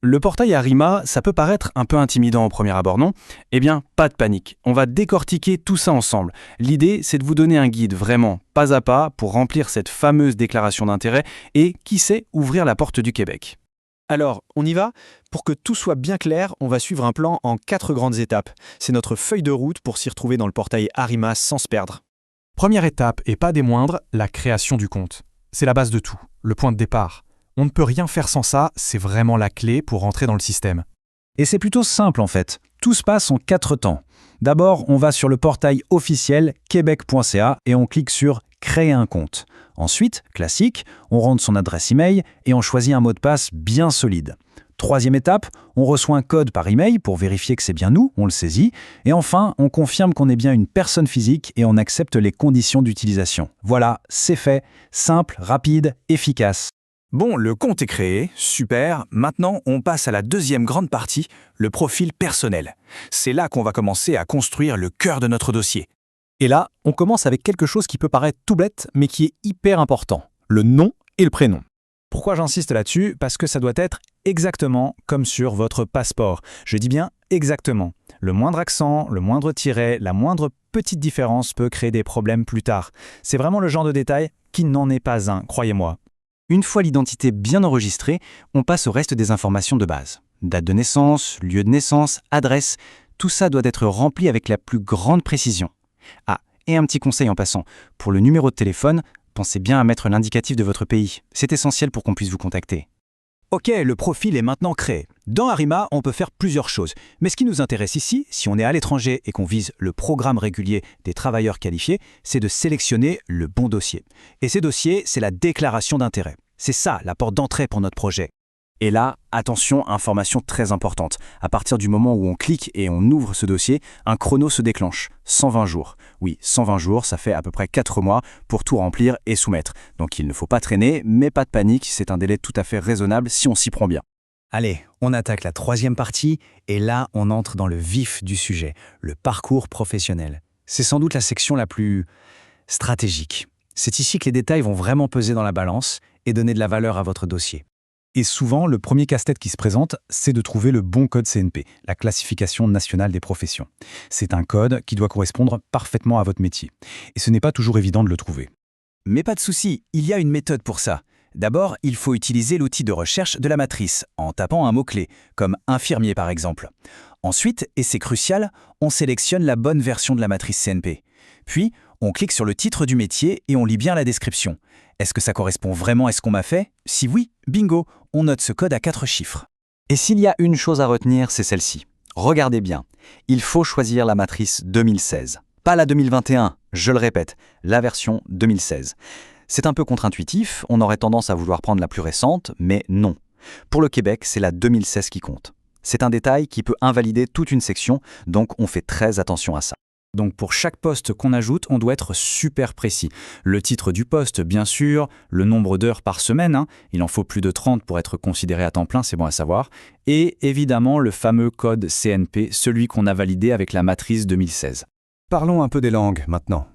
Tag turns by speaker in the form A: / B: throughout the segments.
A: Le portail Arima, ça peut paraître un peu intimidant au premier abord, non? Eh bien, pas de panique. On va décortiquer tout ça ensemble. L'idée, c'est de vous donner un guide vraiment pas à pas pour remplir cette fameuse déclaration d'intérêt et, qui sait, ouvrir la porte du Québec.
B: Alors, on y va? Pour que tout soit bien clair, on va suivre un plan en 4 grandes étapes. C'est notre feuille de route pour s'y retrouver dans le portail Arima sans se perdre.
C: Première étape, et pas des moindres, la création du compte. C'est la base de tout, le point de départ. On ne peut rien faire sans ça, c'est vraiment la clé pour rentrer dans le système.
D: Et c'est plutôt simple en fait. Tout se passe en 4 temps. D'abord, on va sur le portail officiel québec.ca et on clique sur « Créer un compte ». Ensuite, classique, on rentre son adresse email et on choisit un mot de passe bien solide. Troisième étape, on reçoit un code par email pour vérifier que c'est bien nous, on le saisit. Et enfin, on confirme qu'on est bien une personne physique et on accepte les conditions d'utilisation. Voilà, c'est fait, simple, rapide, efficace.
E: Bon, le compte est créé, super. Maintenant, on passe à la deuxième grande partie, le profil personnel. C'est là qu'on va commencer à construire le cœur de notre dossier.
B: Et là, on commence avec quelque chose qui peut paraître tout bête, mais qui est hyper important. Le nom et le prénom. Pourquoi j'insiste là-dessus? Parce que ça doit être exactement comme sur votre passeport. Je dis bien exactement. Le moindre accent, le moindre tiret, la moindre petite différence peut créer des problèmes plus tard. C'est vraiment le genre de détail qui n'en est pas un, croyez-moi.
D: Une fois l'identité bien enregistrée, on passe au reste des informations de base. Date de naissance, lieu de naissance, adresse, tout ça doit être rempli avec la plus grande précision. Ah, et un petit conseil en passant, pour le numéro de téléphone, pensez bien à mettre l'indicatif de votre pays. C'est essentiel pour qu'on puisse vous contacter.
B: Ok, le profil est maintenant créé. Dans Arima, on peut faire plusieurs choses. Mais ce qui nous intéresse ici, si on est à l'étranger et qu'on vise le programme régulier des travailleurs qualifiés, c'est de sélectionner le bon dossier. Et ces dossiers, c'est la déclaration d'intérêt. C'est ça, la porte d'entrée pour notre projet.
D: Et là, attention, information très importante. À partir du moment où on clique et on ouvre ce dossier, un chrono se déclenche. 120 jours. Oui, 120 jours, ça fait à peu près 4 mois pour tout remplir et soumettre. Donc il ne faut pas traîner, mais pas de panique, c'est un délai tout à fait raisonnable si on s'y prend bien.
F: Allez, on attaque la troisième partie, et là, on entre dans le vif du sujet, le parcours professionnel. C'est sans doute la section la plus stratégique. C'est ici que les détails vont vraiment peser dans la balance et donner de la valeur à votre dossier.
C: Et souvent, le premier casse-tête qui se présente, c'est de trouver le bon code CNP, la classification nationale des professions. C'est un code qui doit correspondre parfaitement à votre métier. Et ce n'est pas toujours évident de le trouver.
E: Mais pas de souci, il y a une méthode pour ça. D'abord, il faut utiliser l'outil de recherche de la matrice, en tapant un mot-clé, comme infirmier par exemple. Ensuite, et c'est crucial, on sélectionne la bonne version de la matrice CNP. Puis, on clique sur le titre du métier et on lit bien la description. Est-ce que ça correspond vraiment à ce qu'on m'a fait? Si oui, bingo, on note ce code à 4 chiffres.
D: Et s'il y a une chose à retenir, c'est celle-ci. Regardez bien, il faut choisir la matrice 2016. Pas la 2021, je le répète, la version 2016. C'est un peu contre-intuitif, on aurait tendance à vouloir prendre la plus récente, mais non. Pour le Québec, c'est la 2016 qui compte. C'est un détail qui peut invalider toute une section, donc on fait très attention à ça.
B: Donc pour chaque poste qu'on ajoute, on doit être super précis. Le titre du poste, bien sûr, le nombre d'heures par semaine, il en faut plus de 30 pour être considéré à temps plein, c'est bon à savoir, et évidemment le fameux code CNP, celui qu'on a validé avec la matrice 2016.
G: Parlons un peu des langues maintenant.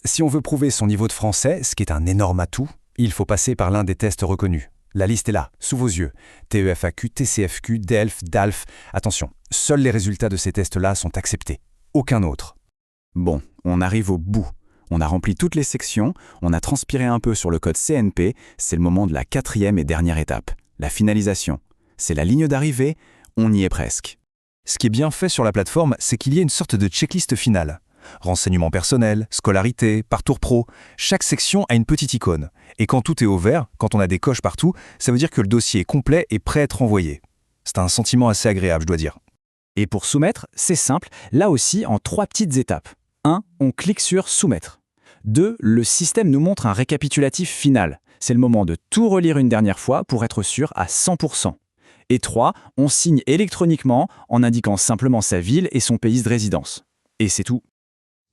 G: Si on veut prouver son niveau de français, ce qui est un énorme atout, il faut passer par l'un des tests reconnus. La liste est là, sous vos yeux. TEFAQ, TCFQ, DELF, DALF. Attention, seuls les résultats de ces tests-là sont acceptés. Aucun autre.
E: Bon, on arrive au bout. On a rempli toutes les sections, on a transpiré un peu sur le code CNP, c'est le moment de la 4e et dernière étape, la finalisation. C'est la ligne d'arrivée, on y est presque.
G: Ce qui est bien fait sur la plateforme, c'est qu'il y a une sorte de checklist finale. Renseignements personnels, scolarité, parcours pro, chaque section a une petite icône. Et quand tout est au vert, quand on a des coches partout, ça veut dire que le dossier est complet et prêt à être envoyé. C'est un sentiment assez agréable, je dois dire.
B: Et pour soumettre, c'est simple, là aussi en 3 petites étapes. 1. On clique sur Soumettre. 2. Le système nous montre un récapitulatif final. C'est le moment de tout relire une dernière fois pour être sûr à 100%. Et 3. On signe électroniquement en indiquant simplement sa ville et son pays de résidence. Et c'est tout.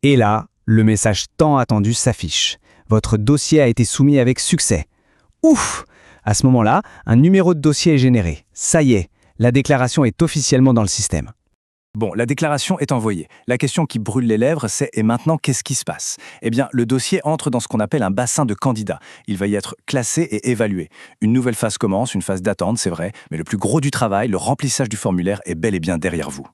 F: Et là, le message tant attendu s'affiche. Votre dossier a été soumis avec succès. Ouf! À ce moment-là, un numéro de dossier est généré. Ça y est, la déclaration est officiellement dans le système.
E: Bon, la déclaration est envoyée. La question qui brûle les lèvres, c'est « et maintenant, qu'est-ce qui se passe ?» Eh bien, le dossier entre dans ce qu'on appelle un bassin de candidats. Il va y être classé et évalué. Une nouvelle phase commence, une phase d'attente, c'est vrai, mais le plus gros du travail, le remplissage du formulaire, est bel et bien derrière vous.